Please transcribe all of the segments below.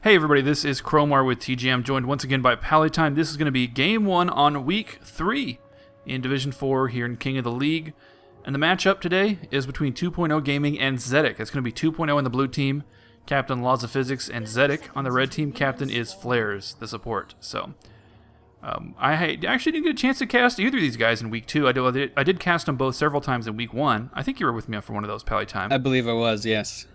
Hey everybody, this is Cromar with TGN, joined once again by Pallytime. This is going to be Game 1 on Week 3 in Division 4 here in King of the League. And the matchup today is between 2.0 Gaming and Zedic. It's going to be 2.0 in the blue team, Captain Laws of Physics, and Zedic on the red team. Captain is Flares, the support. So, I actually didn't get a chance to cast either of these guys in Week 2. I did cast them both several times in Week 1. I think you were with me for one of those, Pallytime. I believe I was, yes.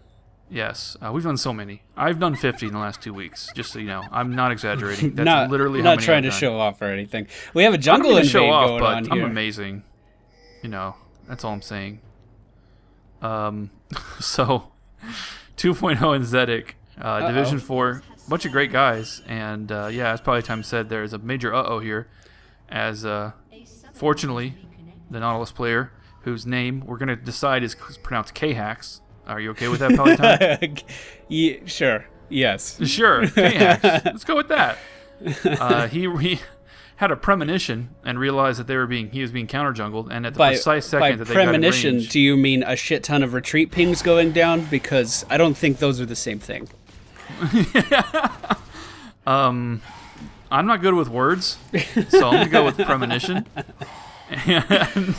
Yes, we've done so many. I've done 50 in the last 2 weeks, just so you know. I'm not exaggerating. That's literally how many Not trying to show off or anything. We have a jungle invade show off, going but on I'm here. amazing. You know, that's all I'm saying. So, 2.0 in Zedic, Division 4, bunch of great guys, and yeah, as Pallytime said, there's a major uh-oh here, as fortunately, the Nautilus player, whose name we're going to decide is pronounced K-Hax. Are you okay with that, Pallytime? Yeah, sure. Yes. Sure. K-Hax. Let's go with that. He had a premonition and realized that he was being counter jungled, and at the precise second that they got in range. By premonition, do you mean a shit ton of retreat pings going down? Because I don't think those are the same thing. I'm not good with words, so I'm gonna go with premonition. And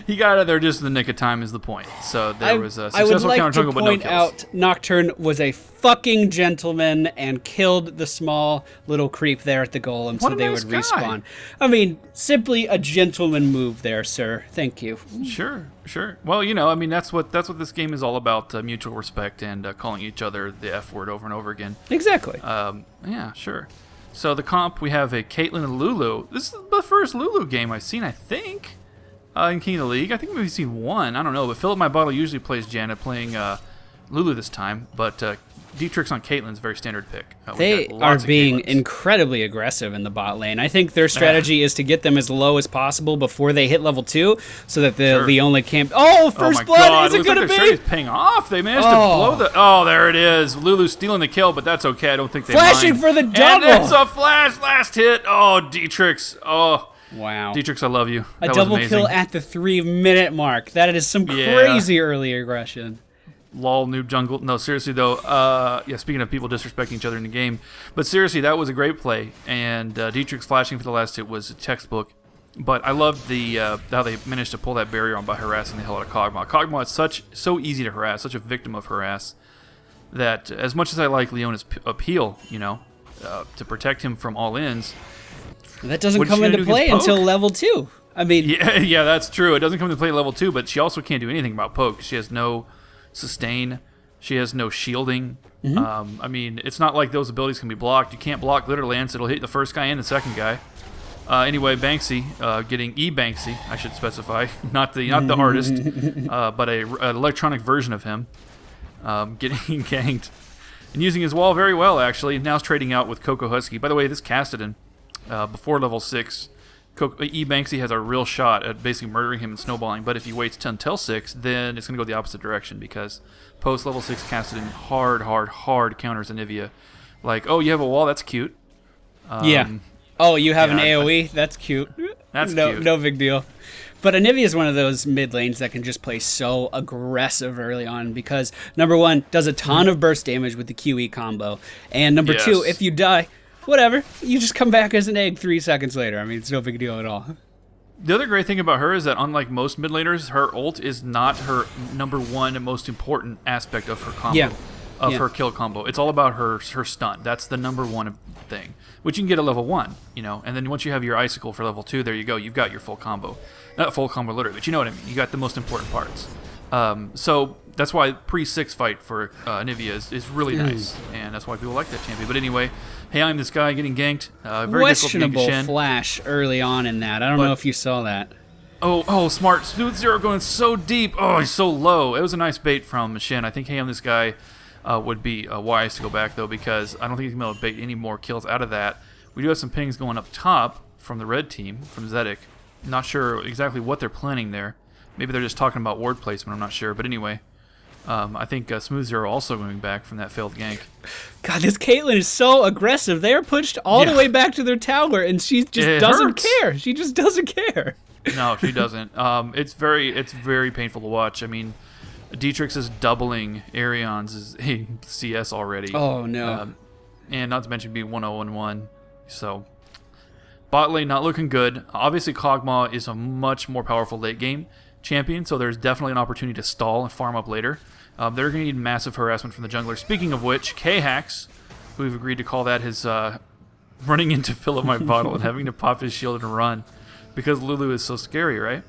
he got out there just in the nick of time is the point. So there was a successful counter jungle, but no kills. I would like to point out Nocturne was a fucking gentleman and killed the small little creep there at the golem so they would respawn. I mean, simply a gentleman move there, sir. Thank you. Sure. Well, you know, I mean, that's what this game is all about, mutual respect and calling each other the F word over and over again. Exactly. Yeah, sure. So the comp, we have a Caitlyn and Lulu. This is the first Lulu game I've seen, I think. In King of the League. I think we've seen one. I don't know, but Philip My Bottle usually plays Janet, playing Lulu this time, but Dietrich's on Caitlyn's very standard pick. They are being incredibly aggressive in the bot lane. I think their strategy is to get them as low as possible before they hit level 2, so that the Leona can't... Oh, first blood! Is it going to be? It's paying off. They managed to blow the... Oh, there it is. Lulu's stealing the kill, but that's okay. I don't think they Flashing mind. For the double! And it's a flash! Last hit! Oh, Dietrich's. Oh... Wow. Dietrich's, I love you. A double kill at the 3-minute mark. That is some crazy early aggression. Lol, noob jungle. No, seriously, though. Yeah, speaking of people disrespecting each other in the game. But seriously, that was a great play. And Dietrich's flashing for the last hit was a textbook. But I loved how they managed to pull that barrier on by harassing the hell out of Kog'Maw. Kog'Maw is so easy to harass, such a victim of harass, that as much as I like Leona's appeal, you know, to protect him from all-ins, that doesn't come into play until level 2. I mean, yeah, that's true. It doesn't come into play at level 2, but she also can't do anything about poke. She has no sustain. She has no shielding. I mean, it's not like those abilities can be blocked. You can't block glitter lance. It'll hit the first guy and the second guy. Anyway, Banksy, getting Banksy, I should specify, not the artist, but an electronic version of him, getting ganked and using his wall very well. Actually, now he's trading out with Coco Husky. By the way, this casted in. Before level 6, Banksy has a real shot at basically murdering him and snowballing, but if he waits until 6, then it's going to go the opposite direction, because post level 6 casted in hard counters Anivia. Like, oh, you have a wall, that's cute. Yeah. Oh, you have an AoE? That's cute. That's cute. No big deal. But Anivia is one of those mid lanes that can just play so aggressive early on because, number 1, does a ton of burst damage with the QE combo, and number 2, if you die... Whatever. You just come back as an egg 3 seconds later. I mean, it's no big deal at all. The other great thing about her is that, unlike most mid laners, her ult is not her number 1 and most important aspect of her combo, her kill combo. It's all about her stun. That's the number 1 thing, which you can get at level 1, you know. And then once you have your icicle for level 2, there you go. You've got your full combo. Not full combo literally, but you know what I mean. You got the most important parts. So that's why pre-6 fight for Anivia is really nice, and that's why people like that champion. But anyway, hey, I'm this guy getting ganked. Very questionable flash early on in that. I don't know if you saw that. Oh, smart. Smooth Zero going so deep. Oh, he's so low. It was a nice bait from Shen. I think hey, I'm this guy would be wise to go back, though, because I don't think he's going to be able to bait any more kills out of that. We do have some pings going up top from the red team, from Zedic. Not sure exactly what they're planning there. Maybe they're just talking about ward placement, I'm not sure. But anyway, I think Smooth Zero also going back from that failed gank. God, this Caitlyn is so aggressive. They're pushed all the way back to their tower, and she just doesn't care. She just doesn't care. No, she doesn't. It's very painful to watch. I mean, Dietrich's is doubling Ariane's CS already. Oh, no. and not to mention being 1-0-1. So bot lane not looking good. Obviously, Kog'Maw is a much more powerful late game champion, so there's definitely an opportunity to stall and farm up later. They're going to need massive harassment from the jungler. Speaking of which, K-Hax, who we've agreed to call that his running in to fill up my bottle and having to pop his shield and run because Lulu is so scary, right?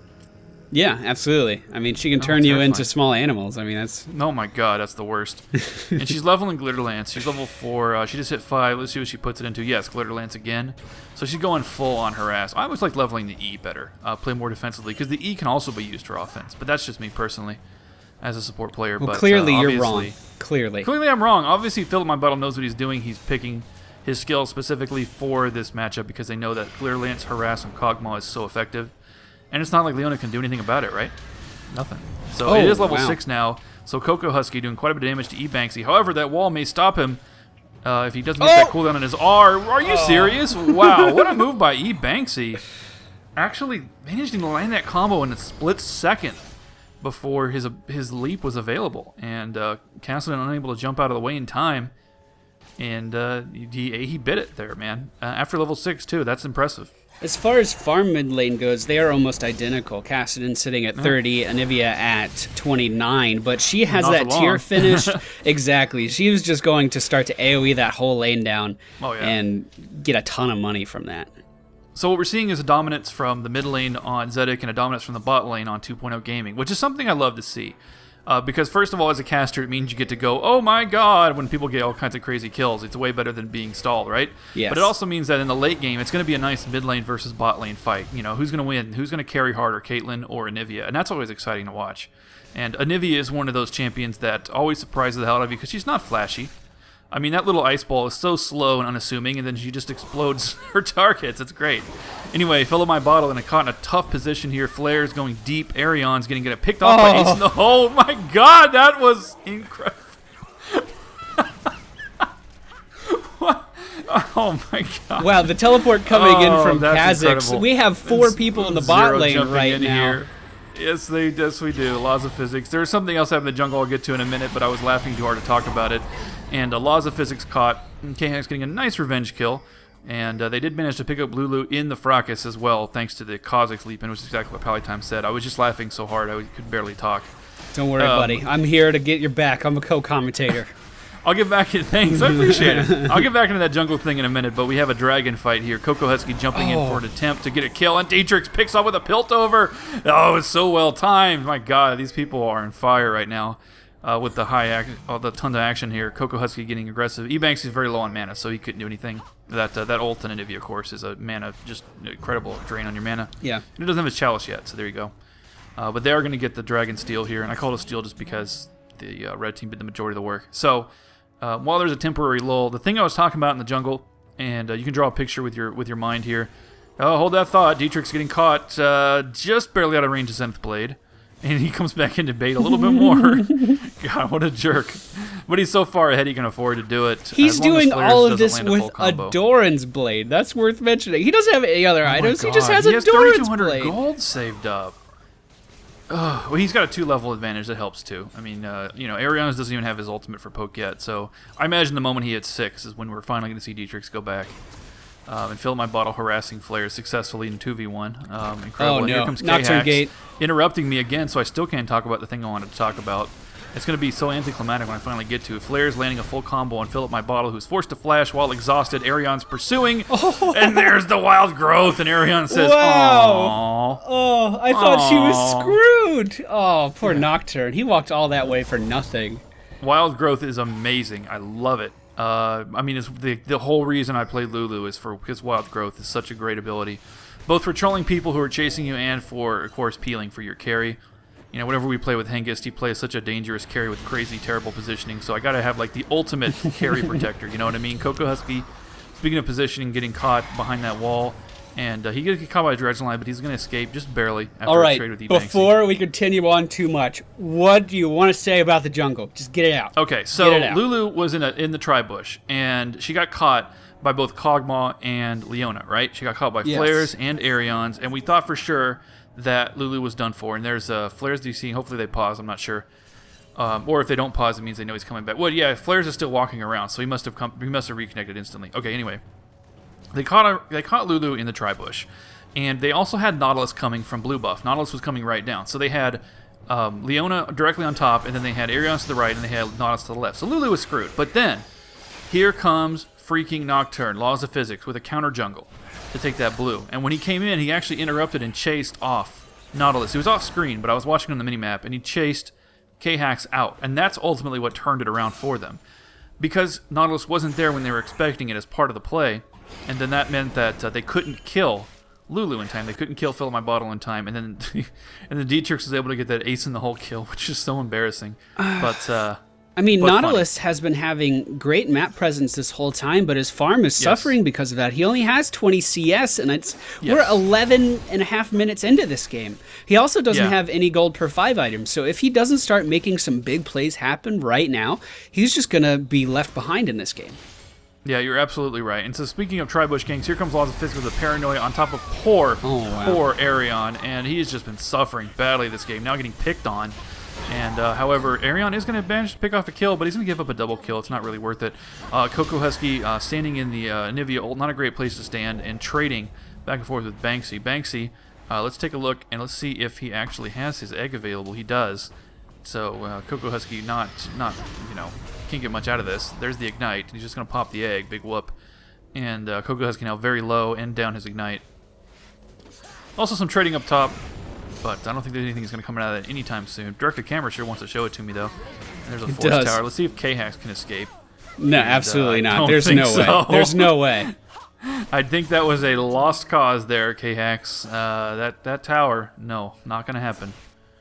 Yeah, absolutely. I mean, she can turn you into small animals. I mean, that's... Oh my god, that's the worst. And she's leveling Glitter Lance. She's level 4. She just hit 5. Let's see what she puts it into. Yes, Glitter Lance again. So she's going full on harass. I always like leveling the E better. Play more defensively, because the E can also be used for offense. But that's just me personally as a support player. Well, but clearly you're wrong. Clearly I'm wrong. Obviously, Philip My Bottle knows what he's doing. He's picking his skill specifically for this matchup because they know that Glitter Lance, harass, and Kog'Maw is so effective. And it's not like Leona can do anything about it, right? Nothing. So it is level 6 now. So Coco Husky doing quite a bit of damage to E-Banksy. However, that wall may stop him if he doesn't get that cooldown on his R. Are you serious? Wow, what a move by E-Banksy. Actually managing to land that combo in a split second before his leap was available. And Cassidy unable to jump out of the way in time. And he bit it there, man. After level 6, too. That's impressive. As far as farm mid lane goes, they are almost identical. Kassadin sitting at 30, Anivia at 29, but she has that tier finished. Exactly. She was just going to start to AoE that whole lane down and get a ton of money from that. So what we're seeing is a dominance from the mid lane on Zedic and a dominance from the bot lane on 2.0 Gaming, which is something I love to see. Because first of all, as a caster, it means you get to go, oh my god, when people get all kinds of crazy kills. It's way better than being stalled, right? Yes. But it also means that in the late game, it's going to be a nice mid lane versus bot lane fight. You know, who's going to win? Who's going to carry harder, Caitlyn or Anivia? And that's always exciting to watch. And Anivia is one of those champions that always surprises the hell out of you because she's not flashy. I mean, that little ice ball is so slow and unassuming, and then she just explodes her targets. It's great. Anyway, fill up my bottle, and I caught in a tough position here. Flair's going deep. Arion's going to get it picked off by Ace. Oh, my God. That was incredible. Oh, my God. Wow, the teleport coming in from Kha'Zix. We have 4 people in the bot lane right now. Here. Yes, we do. Laws of physics. There's something else happening in the jungle I'll get to in a minute, but I was laughing too hard to talk about it. And Laws of Physics caught. K-Hax getting a nice revenge kill. And they did manage to pick up Lulu in the Fracas as well, thanks to the Kha'Zix leap in, which is exactly what Pallytime said. I was just laughing so hard I could barely talk. Don't worry, buddy. I'm here to get your back. I'm a co-commentator. I'll get back in. Thanks. I appreciate it. I'll get back into that jungle thing in a minute, but we have a dragon fight here. Coco Husky jumping in for an attempt to get a kill, and Dietrich picks up with a Piltover. Oh, it's so well timed. My God, these people are on fire right now with the the tons of action here. Coco Husky getting aggressive. E-Banks is very low on mana, so he couldn't do anything. That ult on Anivia, of course, is a mana, just incredible drain on your mana. Yeah. And it doesn't have his chalice yet, so there you go. But they are going to get the dragon steal here, and I call it a steal just because the red team did the majority of the work. So while there's a temporary lull, the thing I was talking about in the jungle, and you can draw a picture with your mind here. Oh, hold that thought. Dietrich's getting caught just barely out of range of Zenith Blade. And he comes back into bait a little bit more. God, what a jerk. But he's so far ahead he can afford to do it. He's doing all of this with a Doran's Blade. That's worth mentioning. He doesn't have any other items. He just has a Doran's Blade. Gold saved up. Well, he's got a 2-level advantage that helps too. I mean, Ariana doesn't even have his ultimate for poke yet. So I imagine the moment he hits 6 is when we're finally going to see Dietrich go back. And fill my bottle harassing Flair successfully in 2v1. Incredible. Oh, no. And here comes Nocturne Gate. Interrupting me again, so I still can't talk about the thing I wanted to talk about. It's going to be so anticlimactic when I finally get to it. Flair's landing a full combo on Philip My Bottle, who's forced to flash while exhausted. Arion's pursuing, and there's the wild growth, and Arion says, wow. Oh, I thought she was screwed. Oh, poor Nocturne. He walked all that way for nothing. Wild growth is amazing. I love it. I mean, it's the whole reason I play Lulu is because Wild Growth is such a great ability, both for trolling people who are chasing you and for, of course, peeling for your carry. You know, whenever we play with Hengist, he plays such a dangerous carry with crazy, terrible positioning, so I gotta have, like, the ultimate carry protector, you know what I mean? Coco Husky, speaking of positioning, getting caught behind that wall, and he gets caught by a dredge line, but he's gonna escape just barely after a trade with E-Banksy. Before we continue on too much, what do you want to say about the jungle? Just get it out. Okay, so Lulu was in the tri-bush, and she got caught by both Kog'Maw and Leona, right? She got caught by Flares and Arions, and we thought for sure that Lulu was done for. And there's Flares DCing. Hopefully they pause. I'm not sure. Or if they don't pause, it means they know he's coming back. Well, yeah, Flares is still walking around, so he must have reconnected instantly. Okay, anyway. They caught Lulu in the tri-bush. And they also had Nautilus coming from blue buff. Nautilus was coming right down. So they had Leona directly on top, and then they had Arion to the right, and they had Nautilus to the left. So Lulu was screwed. But then, here comes freaking Nocturne, Laws of Physics, with a counter jungle to take that blue. And when he came in, he actually interrupted and chased off Nautilus. He was off screen, but I was watching on the minimap, and he chased K-Hax out. And that's ultimately what turned it around for them. Because Nautilus wasn't there when they were expecting it as part of the play, and then that meant that they couldn't kill Lulu in time. They couldn't kill Fill Up My Bottle in time, and then Dietrich was able to get that ace in the hole kill, which is so embarrassing. But I mean, but Nautilus funny. has been having great map presence this whole time, but his farm is suffering because of that. He only has 20 CS, and we're 11 and a half minutes into this game. He also doesn't have any gold per 5 items, so if he doesn't start making some big plays happen right now, he's just going to be left behind in this game. Yeah, you're absolutely right. And so speaking of Tri-Bush Kings, here comes Laws of Physics with a Paranoia on top of poor Arion, and he has just been suffering badly this game, now getting picked on. And however, Arion is going to manage to pick off a kill, but he's going to give up a double kill. It's not really worth it. Coco Husky standing in the Anivia ult, not a great place to stand, and trading back and forth with Banksy. Banksy, let's take a look, and let's see if he actually has his egg available. He does. So Coco Husky not can't get much out of this. There's the Ignite. He's just going to pop the egg. Big whoop. And Coco Husky now very low and down his Ignite. Also some trading up top, but I don't think there's anything that's going to come out of that anytime soon. Directed Camera sure wants to show it to me, though. And there's a Force Tower. Let's see if K-Hax can escape. No, absolutely not. There's no way. There's no way. I think that was a lost cause there, K-Hax. That tower, no, not going to happen.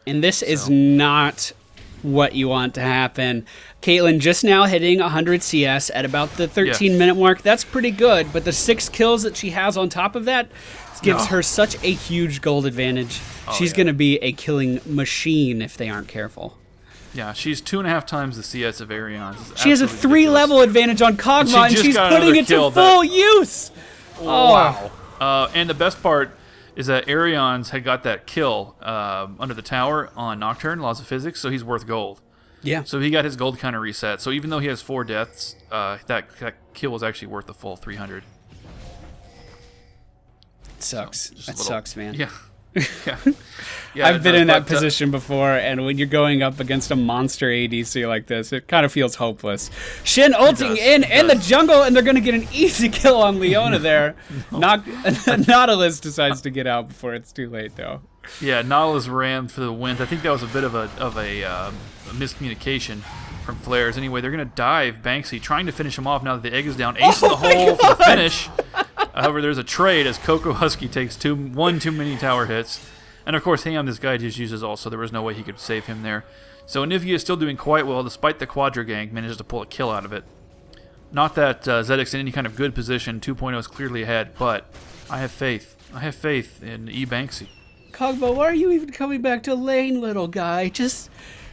And this is not what you want to happen. Caitlyn just now hitting 100 CS at about the 13-minute mark. That's pretty good, but the 6 kills that she has on top of that gives her such a huge gold advantage. She's going to be a killing machine if they aren't careful. Yeah, she's 2.5 times the CS of Arion. She has a 3-level advantage on Kog'Maw, and she's putting it to full use. Wow. And the best part is that Arion's had got that kill under the tower on Nocturne, Laws of Physics, so he's worth gold. Yeah. So he got his gold counter reset. So even though he has 4 deaths, that kill was actually worth the full 300. It sucks. That sucks, man. Yeah. I've been in that position before, and when you're going up against a monster ADC like this, it kind of feels hopeless. Shin ulting in the jungle, and they're going to get an easy kill on Leona there. Nautilus decides to get out before it's too late, though. Yeah, Nautilus ran for the win. I think that was a bit of a miscommunication from Flares. Anyway, they're going to dive Banksy, trying to finish him off now that the egg is down. Ace in the hole for the finish. However, there's a trade as Coco Husky takes one too many tower hits. And of course, Ham, this guy just uses ult, so there was no way he could save him there. So Anivia is still doing quite well, despite the Quadra gank, manages to pull a kill out of it. Not that Zedic's in any kind of good position, 2.0 is clearly ahead, but I have faith. I have faith in Banksy. Kog'Maw, why are you even coming back to lane, little guy? Just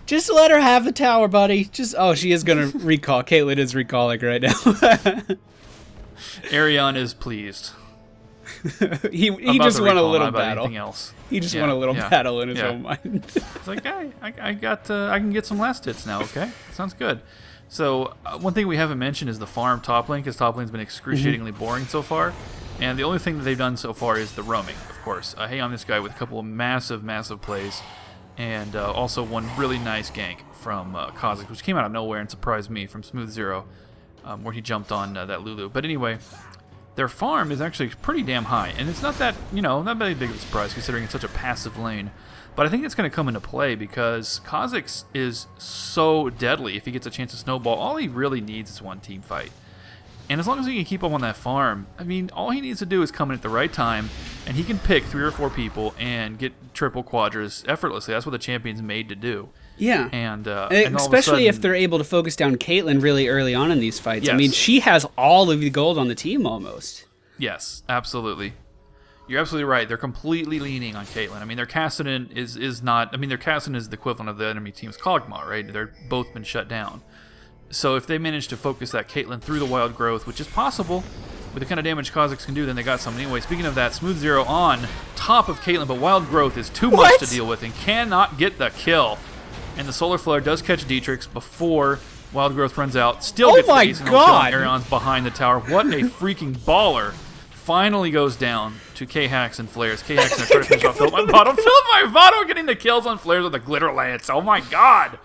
let her have the tower, buddy. She is going to recall. Caitlyn is recalling right now. Arion is pleased. he just won a little battle. Else. He just won a little battle in his own mind. It's like, hey, I can get some last hits now. Okay, sounds good. So one thing we haven't mentioned is the farm top lane, because top lane's been excruciatingly boring so far. And the only thing that they've done so far is the roaming, of course. Hey, on this guy with a couple of massive plays, and also one really nice gank from Kha'Zix, which came out of nowhere and surprised me, from Smooth Zero, where he jumped on that Lulu. But anyway, their farm is actually pretty damn high, and it's not that, not very big of a surprise considering it's such a passive lane. But I think it's going to come into play because Kha'Zix is so deadly. If he gets a chance to snowball, all he really needs is one team fight. And as long as he can keep up on that farm, I mean, all he needs to do is come in at the right time, and he can pick 3 or 4 people and get triple quadras effortlessly. That's what the champion's made to do. Yeah. And especially if they're able to focus down Caitlyn really early on in these fights. Yes. I mean, she has all of the gold on the team almost. Yes, absolutely. You're absolutely right. They're completely leaning on Caitlyn. I mean, their Kassadin is not... I mean, their Kassadin is the equivalent of the enemy team's Kog'Maw, right? They're both been shut down. So if they manage to focus that Caitlyn through the wild growth, which is possible with the kind of damage Kha'Zix can do, then they got something. Anyway, speaking of that, Smooth Zero on top of Caitlyn, but wild growth is too much to deal with and cannot get the kill. And the Solar Flare does catch Dietrich's before Wild Growth runs out. Still gets the ace and God! Arion's behind the tower. What a freaking baller. Finally goes down to K-Hacks and Flares. K-Hacks going to try to finish off Philip Myvato. Philip Myvato getting the kills on Flares with the Glitter Lance. Oh my god.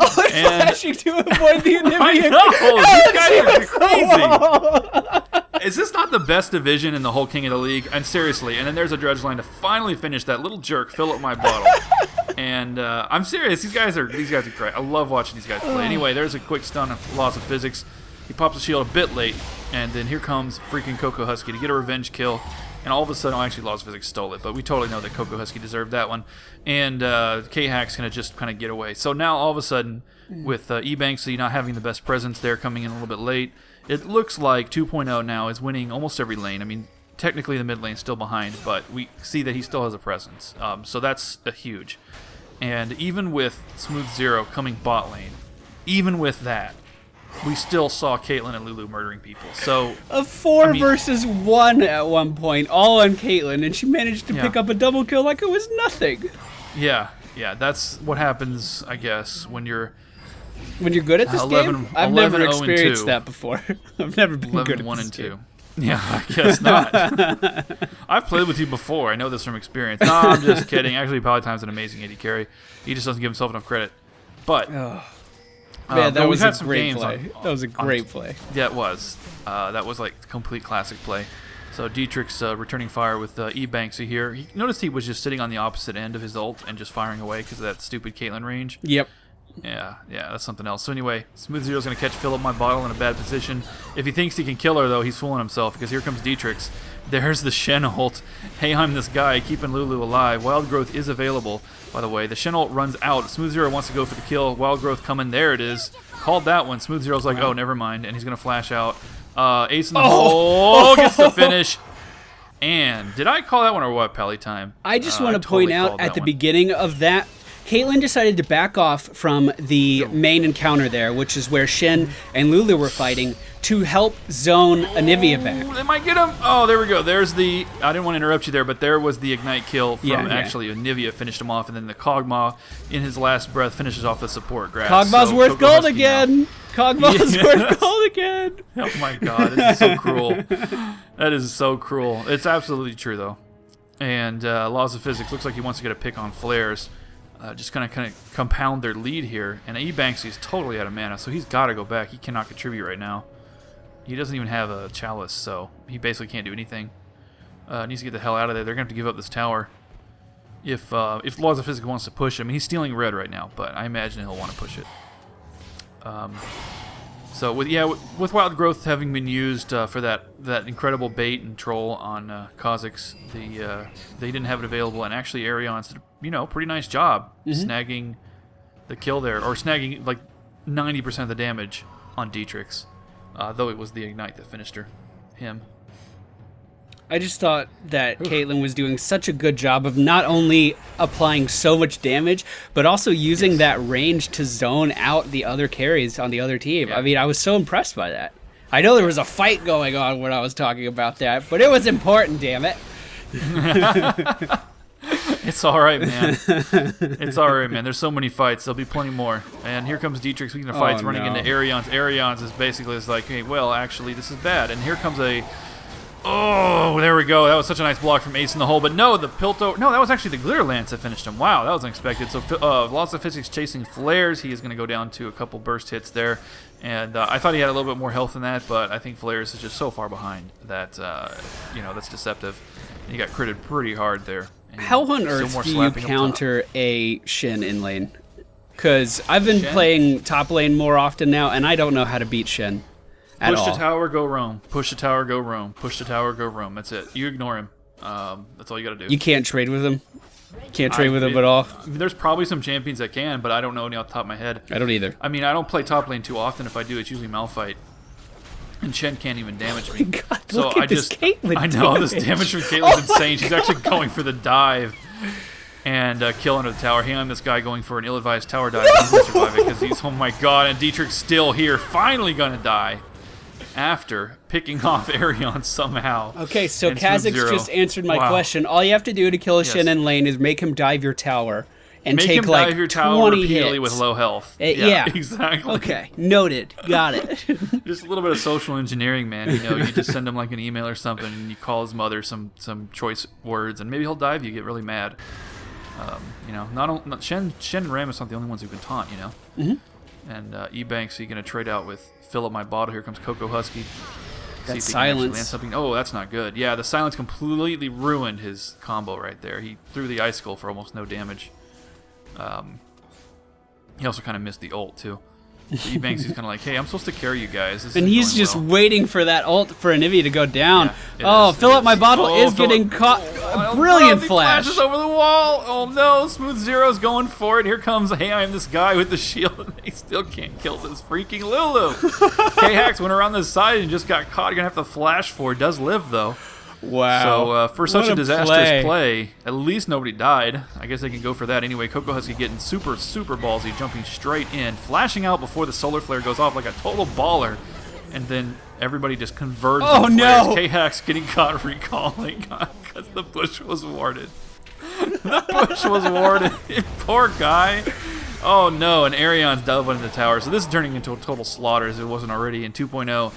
Oh, flashing to avoid the Anivia. I know, these guys are crazy. Is this not the best division in the whole King of the League? And seriously, and then there's a dredge line to finally finish that little jerk, Philip Myvato. And I'm serious, these guys are great. I love watching these guys play. Anyway, there's a quick stun of Laws of Physics. He pops the shield a bit late, and then here comes freaking Coco Husky to get a revenge kill. And all of a sudden, actually, Laws of Physics stole it, but we totally know that Coco Husky deserved that one. And K-Hack's going to just kind of get away. So now, all of a sudden, with E-Banksy not having the best presence there, coming in a little bit late, it looks like 2.0 now is winning almost every lane. I mean, technically the mid lane's still behind, but we see that he still has a presence. So that's a huge. And even with Smooth Zero coming bot lane, even with that, we still saw Caitlyn and Lulu murdering people. So a 4 versus 1 at one point, all on Caitlyn, and she managed to pick up a double kill like it was nothing. Yeah, that's what happens, I guess, when you're good at this game. I've never experienced that before. I've never been 11, good at 1 this and game. 2. Yeah, I guess not. I've played with you before. I know this from experience. No, I'm just kidding. Actually, Pallytime's an amazing AD carry. He just doesn't give himself enough credit. But man, that was had a some great games play. That was a great play. Yeah, it was. That was like complete classic play. So Dietrich's returning fire with E-Banksy here. Noticed he was just sitting on the opposite end of his ult and just firing away because of that stupid Caitlyn range. Yep. Yeah, that's something else. So anyway, Smooth Zero's going to catch Philip Myvato in a bad position. If he thinks he can kill her, though, he's fooling himself because here comes Dietrich's. There's the Shen ult. Hey, I'm this guy, keeping Lulu alive. Wild Growth is available, by the way. The Shen ult runs out. Smooth Zero wants to go for the kill. Wild Growth coming. There it is. Called that one. Smooth Zero's like, oh, never mind. And he's going to flash out. Ace in the hole. Gets the finish. And did I call that one or what, Pallytime? I just want to point out at the beginning of that, Caitlyn decided to back off from the main encounter there, which is where Shen and Lulu were fighting, to help zone Anivia back. They might get him. Oh, there we go. There's the... I didn't want to interrupt you there, but there was the Ignite kill from actually Anivia finished him off, and then the Kog'Maw, in his last breath, finishes off the support grass. Kog'Maw's worth gold again. Kog'Maw's worth gold again. Oh my god, this is so cruel. That is so cruel. It's absolutely true, though. And Laws of Physics looks like he wants to get a pick on Flares. Just kind of compound their lead here. And E-Banksy is totally out of mana, so he's got to go back. He cannot contribute right now. He doesn't even have a Chalice, so he basically can't do anything. Needs to get the hell out of there. They're going to have to give up this tower. If Laws of Physics wants to push him, he's stealing red right now, but I imagine he'll want to push it. So with Wild Growth having been used for that incredible bait and troll on Kha'Zix, they didn't have it available, and actually Arion's did a pretty nice job snagging the kill there, or snagging like 90% of the damage on Dietrich's, though it was the Ignite that finished him. I just thought that Caitlyn was doing such a good job of not only applying so much damage, but also using that range to zone out the other carries on the other team. Yeah. I mean, I was so impressed by that. I know there was a fight going on when I was talking about that, but it was important, damn it. It's all right, man. It's all right, man. There's so many fights. There'll be plenty more. And here comes Dietrich. Speaking of fights, running into Arion's. Arion's is basically like, hey, well, actually, this is bad. And here comes a... Oh, there we go. That was such a nice block from Ace in the hole. But no, the Pilto... No, that was actually the Glitter Lance that finished him. Wow, that was unexpected. So Lots of Physics chasing Flares. He is going to go down to a couple burst hits there. And I thought he had a little bit more health than that, but I think Flares is just so far behind that, that's deceptive. And he got critted pretty hard there. How on earth do you counter a Shen in lane? Because I've been playing top lane more often now, and I don't know how to beat Shen. Push the tower, go roam. Push the tower, go roam. Push the tower, go roam. That's it. You ignore him. That's all you got to do. You can't trade with him? Can't trade with him at all? There's probably some champions that can, but I don't know any off the top of my head. I don't either. I mean, I don't play top lane too often. If I do, it's usually Malphite. And Shen can't even damage me. Oh my God, look at this Caitlyn I know, this damage from Caitlyn's insane. She's actually going for the dive and kill under the tower. Hang on, this guy going for an ill-advised tower dive. He's going to survive it because he's, oh my god, and Dietrich's still here, finally going to die after picking off Arion somehow. Okay, so Kha'Zix just answered my question. All you have to do to kill a Shen in lane is make him dive your tower. and Make take him like dive your tower 20 repeatedly hits. with low health. Yeah, exactly. Okay, noted. Got it. Just a little bit of social engineering, man. You know, you just send him like an email or something, and you call his mother some choice words, and maybe he'll dive you, get really mad. You know, not Shen and Rammus aren't the only ones who can taunt. You know, and E-Banks, you're gonna trade out with fill up my bottle. Here comes Coco Husky. That See if he can actually land silence. something. Oh, that's not good. Yeah, the silence completely ruined his combo right there. He threw the Ice Skull for almost no damage. He also kind of missed the ult, too. So E-Banks, he's kind of like, hey, I'm supposed to carry you guys. This And isn't he's going just well. waiting for that ult for Anivia to go down. Yeah, Fill up my bottle Oh, is fill getting up- caught. Oh, Brilliant he flash. flashes over the wall. Oh no, Smooth Zero's going for it. Here comes, hey, I'm this guy with the shield, and he still can't kill this freaking Lulu. K-Hax went around the side and just got caught. You're going to have to flash for it. Does live, though. Wow. So for such What a disastrous play. play, at least nobody died. I guess they can go for that anyway. Coco Husky getting super ballsy, jumping straight in, flashing out before the solar flare goes off like a total baller, and then everybody just converges. Oh, no. K-Hax getting caught recalling because the bush was warded. The bush was warded. Poor guy. Oh no, and Aryon's delving into the tower. So this is turning into a total slaughter as it wasn't already in 2.0.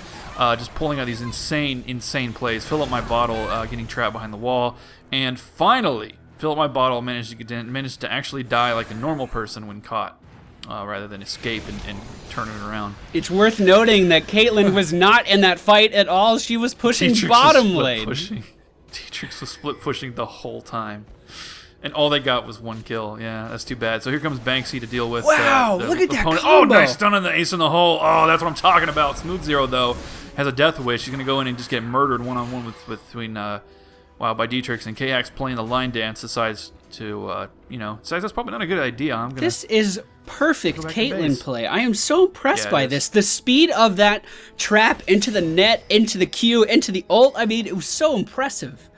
Just pulling out these insane plays. Fill up my bottle, getting trapped behind the wall, and finally, fill up my bottle managed to actually die like a normal person when caught, rather than escape and turn it around. It's worth noting that Caitlyn was not in that fight at all. She was pushing Dietrich bottom was lane. Dietrich was split pushing the whole time. And all they got was one kill. Yeah, that's too bad. So here comes Banksy to deal with. Wow, the look at that opponent. combo. Oh, nice stun on the ace in the hole. Oh, that's what I'm talking about. Smooth Zero, though, has a death wish. He's going to go in and just get murdered one-on-one between by Dietrich, and K-Hax playing the line dance decides to, decides that's probably not a good idea. This is perfect back to Caitlyn base. play. I am so impressed Yeah, by it is. this. The speed of that trap into the net, into the Q, into the ult. I mean, it was so impressive.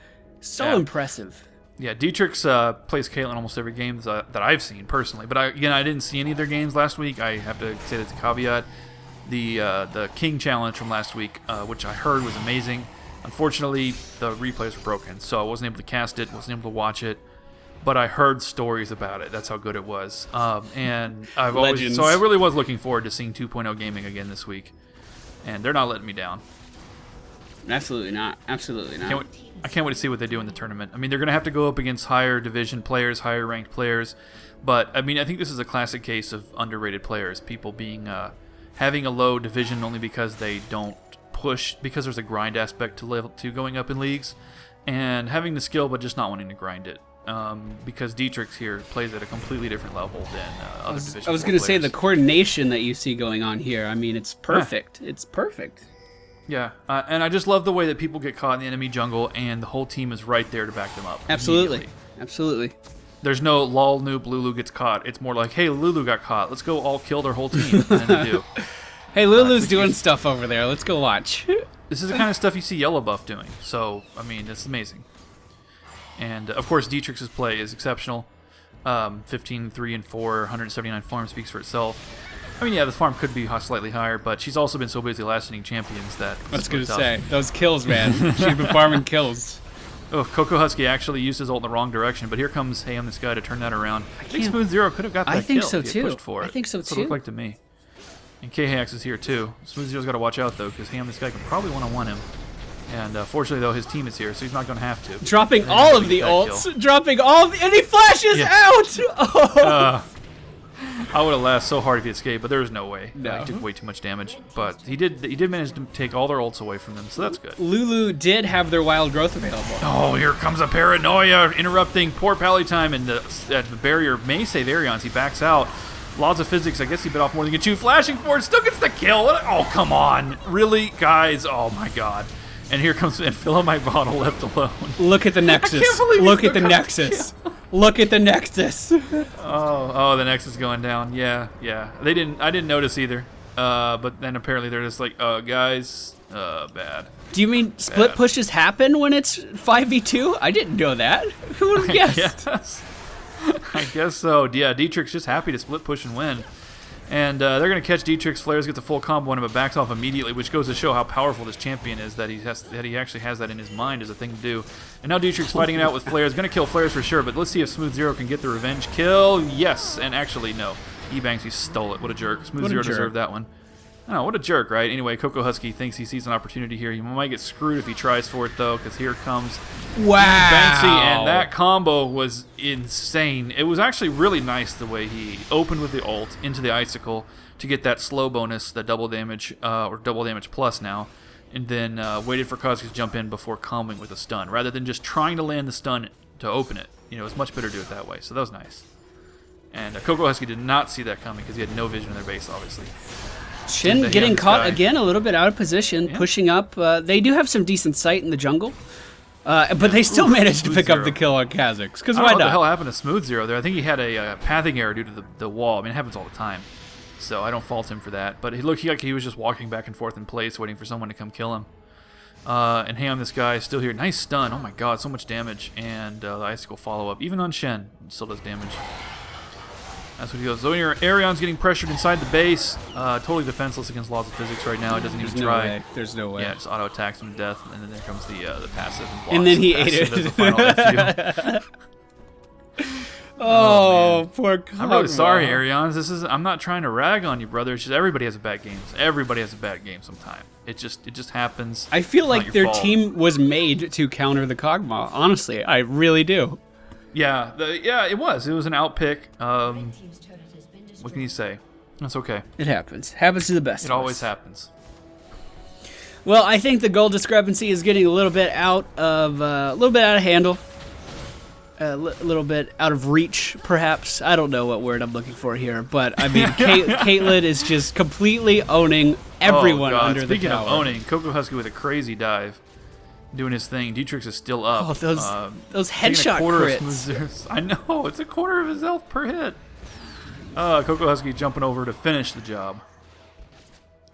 Yeah. Impressive. Yeah, Dietrich plays Caitlyn almost every game that I've seen personally. But I didn't see any of their games last week. I have to say that's a caveat. The King challenge from last week, which I heard was amazing. Unfortunately, the replays were broken, so I wasn't able to cast it, wasn't able to watch it. But I heard stories about it. That's how good it was. And Legends. So I really was looking forward to seeing 2.0 gaming again this week. And they're not letting me down. Absolutely not. Absolutely not. I can't wait to see what they do in the tournament. I mean, they're going to have to go up against higher division players, higher ranked players. But, I mean, I think this is a classic case of underrated players. People being having a low division only because they don't push, because there's a grind aspect to going up in leagues. And having the skill but just not wanting to grind it. Because Dietrich here plays at a completely different level than other division. I was going to say the coordination that you see going on here. I mean, it's perfect. It's perfect. Yeah, and I just love the way that people get caught in the enemy jungle, and the whole team is right there to back them up. Absolutely. Absolutely. There's no lol noob Lulu gets caught. It's more like, hey, Lulu got caught. Let's go all kill their whole team. And then they do. Hey, Lulu's doing stuff over there. Let's go watch. This is the kind of stuff you see Yellow Buff doing. So, I mean, it's amazing. And, of course, Dietrich's play is exceptional. 15, 3, and 4, 179 farm speaks for itself. I mean, yeah, the farm could be slightly higher, but she's also been so busy last hitting champions that... I was going to say, those kills, man. She's been farming kills. Oh, Coco Husky actually used his ult in the wrong direction, but here comes Hey, I'm this guy to turn that around. I think Smooth Zero could have got that I think kill so, if he had too. pushed for it. I think so, That's what it too. looked like to me. And K-Hax is here, too. Smooth Zero's got to watch out, though, because Hey, I'm this guy can probably one-on-one him. And fortunately, though, his team is here, so he's not going to have to. Dropping all of the ults. And he flashes out! Oh. I would have laughed so hard if he escaped, but there was no way. No. He took way too much damage. But he did manage to take all their ults away from them, so that's good. Lulu did have their wild growth available. Oh, here comes a paranoia interrupting poor Pallytime, and the barrier may save Aryons. He backs out. Laws of physics, I guess he bit off more than he can chew. Flashing forward, still gets the kill. Oh, come on. Really, guys? Oh, my God. And here comes, and fill up my bottle left alone. Look at the Nexus. Look at the Nexus. Look at the Nexus. Oh, the Nexus going down. Yeah. I didn't notice either. But then apparently they're just like, guys, bad. Do you mean split pushes happen when it's 5v2? I didn't know that. Who would have guessed? Yes. I guess so. Yeah, Dietrich's just happy to split push and win. And they're going to catch Dietrich's flares, get the full combo on him, but backs off immediately, which goes to show how powerful this champion is, that he actually has that in his mind as a thing to do. And now Dietrich's fighting it out with flares. Going to kill flares for sure, but let's see if Smooth Zero can get the revenge kill. Yes, and actually, no. E-Banks, he stole it. What a jerk. Smooth Zero deserved that one. Oh, what a jerk, right? Anyway, Coco Husky thinks he sees an opportunity here. He might get screwed if he tries for it, though, because here comes Banksy, and that combo was insane. It was actually really nice the way he opened with the ult into the Icicle to get that slow bonus, the double damage, or double damage plus now, and then waited for Kozki to jump in before comboing with a stun, rather than just trying to land the stun to open it. You know, it's much better to do it that way, so that was nice. And Coco Husky did not see that coming because he had no vision in their base, obviously. Shin getting caught again, a little bit out of position, pushing up. They do have some decent sight in the jungle, but they still managed to pick up the kill on Kha'Zix. Because why not? What the hell happened to Smooth Zero there? I think he had a pathing error due to the wall. I mean, it happens all the time, so I don't fault him for that. But he looked like he was just walking back and forth in place, waiting for someone to come kill him. And Ham, this guy, is still here. Nice stun. Oh my god, so much damage. And the Icicle follow-up. Even on Shen, still does damage. That's what he goes. So Aerion's getting pressured inside the base. Totally defenseless against laws of physics right now. It doesn't even try. There's no way. Yeah, just auto attacks him to death, and then there comes the passive and blocks. And then he ate it. As a final oh, poor Kog'Maw. I'm really sorry, Aerions. I'm not trying to rag on you, brother. It's just everybody has a bad game. Everybody has a bad game sometime. It just happens. I feel like their team was made to counter the Kog'Maw. Honestly, I really do. Yeah, it was. It was an outpick. What can you say? That's okay. It happens. Happens to the best. It always happens. Well, I think the goal discrepancy is getting a little bit out of handle. A little bit out of reach, perhaps. I don't know what word I'm looking for here, but I mean, Caitlyn is just completely owning everyone under the tower. Speaking of owning, Coco Husky with a crazy dive. Doing his thing. Dietrich is still up. Oh, those headshot crits. I know. It's a quarter of his health per hit. Coco Husky jumping over to finish the job.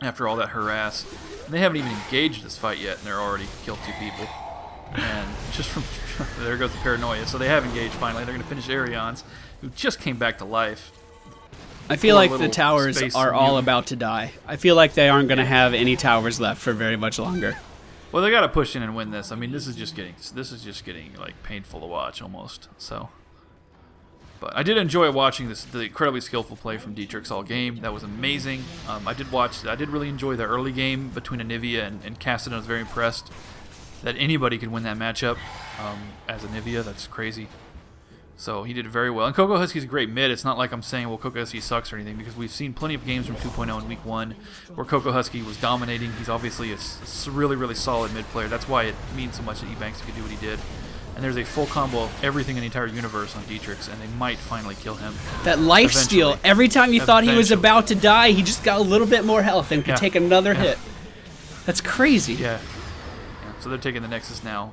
After all that harass. And they haven't even engaged this fight yet, and they're already killed 2 people. And just from... there goes the paranoia. So they have engaged finally. They're going to finish Aerion's, who just came back to life. I feel like the towers are all about to die. I feel like they aren't going to have any towers left for very much longer. Well, they got to push in and win this. I mean, this is just getting like painful to watch almost. So, but I did enjoy watching the incredibly skillful play from Dietrich's all game. That was amazing. I did really enjoy the early game between Anivia and Cassidy. I was very impressed that anybody could win that matchup as Anivia. That's crazy. So he did very well. And Coco Husky's a great mid. It's not like I'm saying, well, Coco Husky sucks or anything, because we've seen plenty of games from 2.0 in Week 1 where Coco Husky was dominating. He's obviously a really, really solid mid player. That's why it means so much that E-Banks could do what he did. And there's a full combo of everything in the entire universe on Dietrich's, and they might finally kill him. That life steal. Every time you thought he was about to die, he just got a little bit more health and could take another hit. That's crazy. Yeah. So they're taking the Nexus now,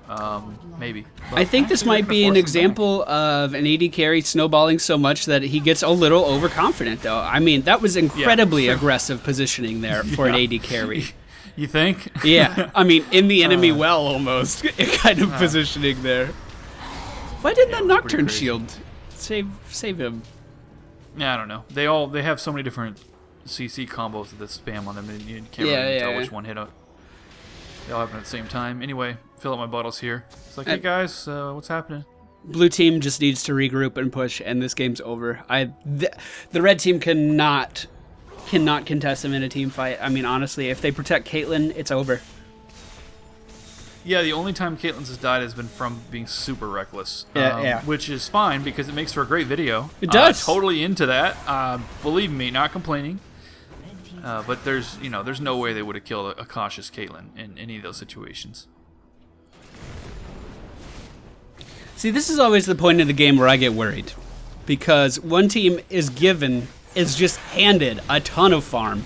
maybe. But I think this might be an example of an AD carry snowballing so much that he gets a little overconfident, though. I mean, that was incredibly aggressive positioning there for an AD carry. You think? Yeah. I mean, in the enemy well, almost. Kind of positioning there. Why didn't that Nocturne shield save him? Yeah, I don't know. They have so many different CC combos that spam on them, and you can't really tell which one hit up. They all happen at the same time. Anyway, fill up my bottles here. It's like, hey guys, what's happening? Blue team just needs to regroup and push, and this game's over. The red team cannot contest them in a team fight. I mean, honestly, if they protect Caitlyn, it's over. Yeah, the only time Caitlyn's has died has been from being super reckless. Which is fine because it makes for a great video. It does. Totally into that. Believe me, not complaining. But there's no way they would have killed a cautious Caitlyn in any of those situations. See, this is always the point of the game where I get worried, because one team is just handed a ton of farm,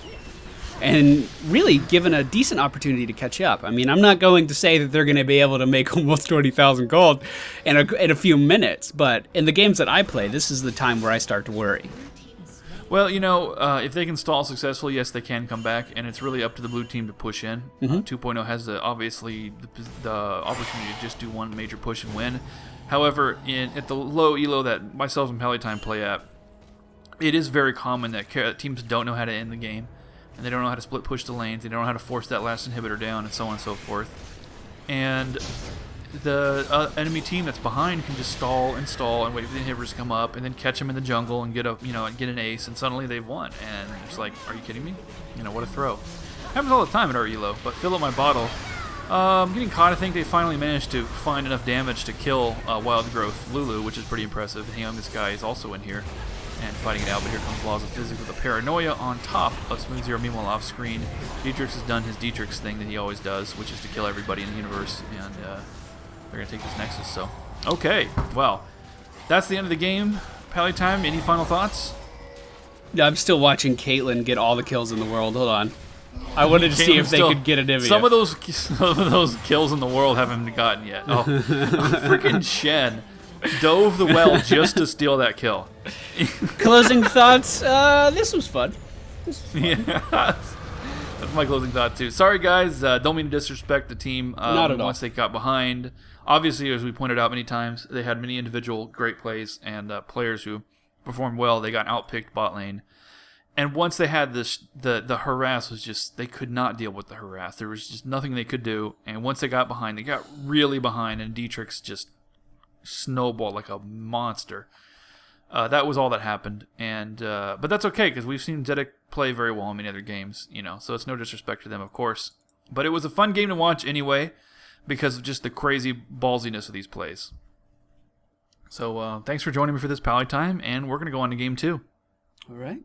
and really given a decent opportunity to catch up. I mean, I'm not going to say that they're going to be able to make almost 20,000 gold in a few minutes, but in the games that I play, this is the time where I start to worry. Well, if they can stall successfully, yes, they can come back, and it's really up to the blue team to push in. 2.0 has obviously the opportunity to just do one major push and win. However, at the low elo that myself and Pallytime play at, it is very common that teams don't know how to end the game, and they don't know how to split push the lanes, they don't know how to force that last inhibitor down, and so on and so forth. And the enemy team that's behind can just stall and wait for the inhibitors to come up, and then catch them in the jungle and get an ace, and suddenly they've won. And it's like, are you kidding me? What a throw! Happens all the time at our elo. But fill up my bottle. Getting caught. I think they finally managed to find enough damage to kill Wild Growth Lulu, which is pretty impressive. Hang on, this guy is also in here and fighting it out. But here comes Laws of Physics with a Paranoia on top of Smooth Zero. Meanwhile, off screen, Dietrich has done his Dietrich thing that he always does, which is to kill everybody in the universe. And they're going to take this Nexus, so. Okay, well, that's the end of the game. Pallytime, any final thoughts? Yeah, I'm still watching Caitlyn get all the kills in the world. Hold on. I wanted to see if they could get a Nivea. Some of those kills in the world haven't gotten yet. Oh, freaking Shen dove the well just to steal that kill. Closing thoughts? This was fun. Yeah, that's my closing thought too. Sorry guys, don't mean to disrespect the team. Not at all. Once they got behind, obviously, as we pointed out many times, they had many individual great plays and players who performed well. They got outpicked bot lane. And once they had this, the harass was just, they could not deal with the harass. There was just nothing they could do. And once they got behind, they got really behind, and Dietrich's just snowballed like a monster. That was all that happened. And but that's okay, because we've seen Zedic play very well in many other games, so it's no disrespect to them, of course. But it was a fun game to watch anyway, because of just the crazy ballsiness of these plays. So thanks for joining me for this Pallytime, and we're going to go on to game 2. All right.